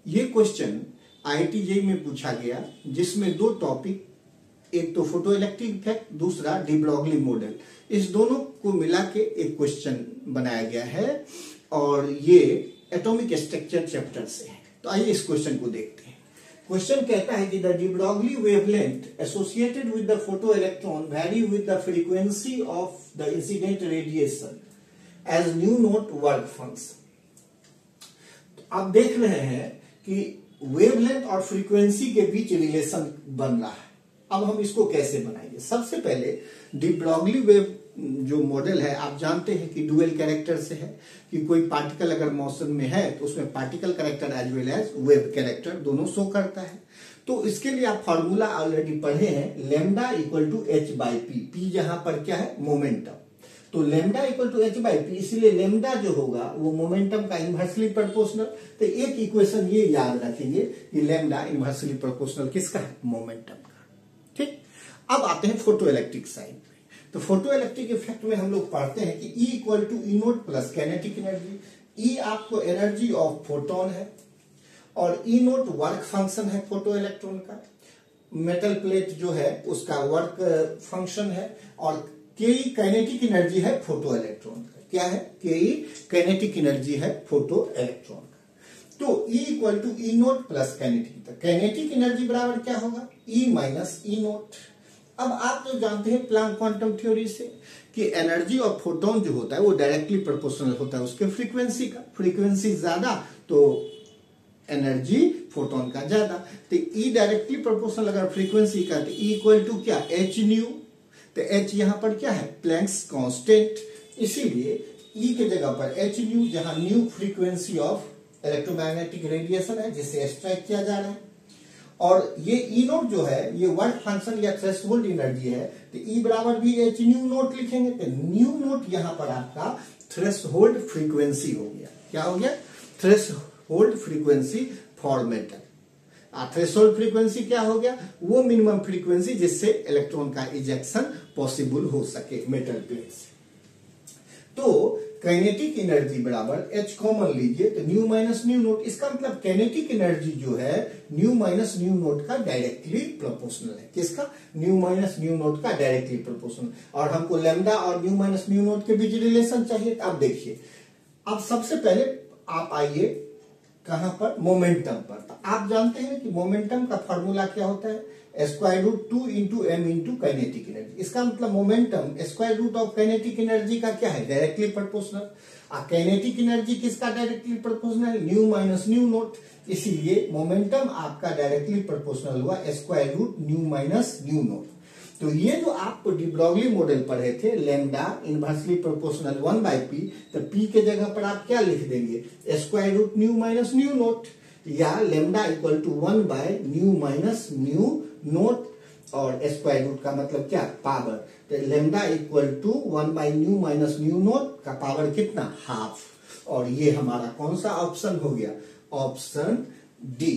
ये question IIT JEE में पूछा गया, जिसमें दो टॉपिक, एक तो फोटो इलेक्ट्रिक इफेक्ट, दूसरा डी ब्रॉगली मॉडल, इस दोनों को मिला के एक क्वेश्चन बनाया गया है और ये एटॉमिक स्ट्रक्चर चैप्टर से है। तो आइए इस क्वेश्चन को देखते हैं। क्वेश्चन कहता है कि the de Broglie wavelength associated with the photo electron vary with the frequency of the incident radiation as nu naught work function. आप देख रहे हैं कि वेवलेंथ और फ्रीक्वेंसी के बीच रिलेशन बन रहा है। अब हम इसको कैसे बनाएंगे? सबसे पहले डी ब्रॉगली वेव जो मॉडल है, आप जानते हैं कि डुअल कैरेक्टर से है, कि कोई पार्टिकल अगर मोशन में है तो उसमें particle character as well as wave character दोनों शो करता है। तो इसके लिए आप फॉर्मूला ऑलरेडी पढ़े हैं, lambda equal to H by P. P जहां पर क्या है? मोमेंटम। तो lambda equal to H by P, इसलिए लैम्डा जो होगा वो मोमेंटम का इनवर्सली प्रोपोर्शनल। तो एक इक्वेशन ये याद रखेंगे कि लैम्डा इनवर्सली प्रोपोर्शनल किसका है? मोमेंटम का। ठीक, अब आते हैं फोटो इलेक्ट्रिक साइड में। तो फोटो इलेक्ट्रिक इफेक्ट में हम लोग पढ़ते हैं कि E equal to E naught plus kinetic energy. E आपको एनर्जी ऑफ फोटोन है और ई नोट वर्क फंक्शन है फोटो इलेक्ट्रॉन का। मेटल प्लेट जो है उसका वर्क फंक्शन है और के काइनेटिक एनर्जी है फोटो इलेक्ट्रॉन का। क्या है? के काइनेटिक एनर्जी है फोटो इलेक्ट्रॉन का। तो E equal to E naught plus kinetic, तो कैनेटिक एनर्जी बराबर क्या होगा? E minus E naught. अब आप तो जानते हैं प्लैंक क्वांटम थ्योरी से कि एनर्जी ऑफ फोटोन जो होता है वो डायरेक्टली प्रोपोर्शनल होता है उसके फ्रीक्वेंसी का। फ्रीक्वेंसी ज्यादा तो एनर्जी फोटोन का ज्यादा। तो E डायरेक्टली प्रोपोर्शनल अगर फ्रीक्वेंसी का, तो E इक्वल टू क्या? H new. तो H यहां पर क्या है? Planck's constant. इसीलिए E के जगह पर एच न्यू, जहां new frequency of electromagnetic radiation है जिसे एक्सट्रैक्ट किया जा रहा है, और ये ई नोट जो है ये वर्क फंक्शन या थ्रेशोल्ड एनर्जी है। तो E बराबर भी एच न्यू नोट लिखेंगे। तो न्यू नोट यहां पर आपका थ्रेशोल्ड फ्रीक्वेंसी हो गया। क्या हो गया? Threshold frequency for metal. Threshold frequency क्या हो गया? वो मिनिमम फ्रीक्वेंसी जिससे इलेक्ट्रॉन का इजेक्शन पॉसिबल हो सके मेटल प्लेट से। तो काइनेटिक एनर्जी बराबर H कॉमन लीजिए, तो न्यू माइनस न्यू नोट। इसका मतलब काइनेटिक एनर्जी जो है न्यू माइनस न्यू नोट का डायरेक्टली प्रोपोर्शनल है। किसका? न्यू माइनस न्यू नोट का डायरेक्टली प्रोपोर्शनल। और हमको लैम्डा और न्यू माइनस न्यू नोट के बीच रिलेशन चाहिए। अब देखिए, अब सबसे पहले आप आइए कहां पर? मोमेंटम पर। तो आप जानते हैं कि मोमेंटम का फॉर्मूला क्या होता है? Square root 2 into M into kinetic energy. इसका मतलब momentum square root of kinetic energy का क्या है? Directly proportional. काइनेटिक एनर्जी किसका directly proportional? Nu minus nu naught. इसीलिए मोमेंटम आपका डायरेक्टली प्रोपोर्शनल हुआ square root nu minus nu naught. तो ये जो आप डी ब्रॉगली मॉडल पढ़े थे, lambda inversely proportional 1 by P, तो पी के जगह पर आप क्या लिख देंगे? Square root nu minus nu naught, या lambda equal to 1 by nu minus nu naught. और स्क्वायर रूट का मतलब क्या? पावर। तो lambda equal to 1 by nu minus nu naught का पावर कितना? हाफ। और ये हमारा कौन सा ऑप्शन हो गया? Option D.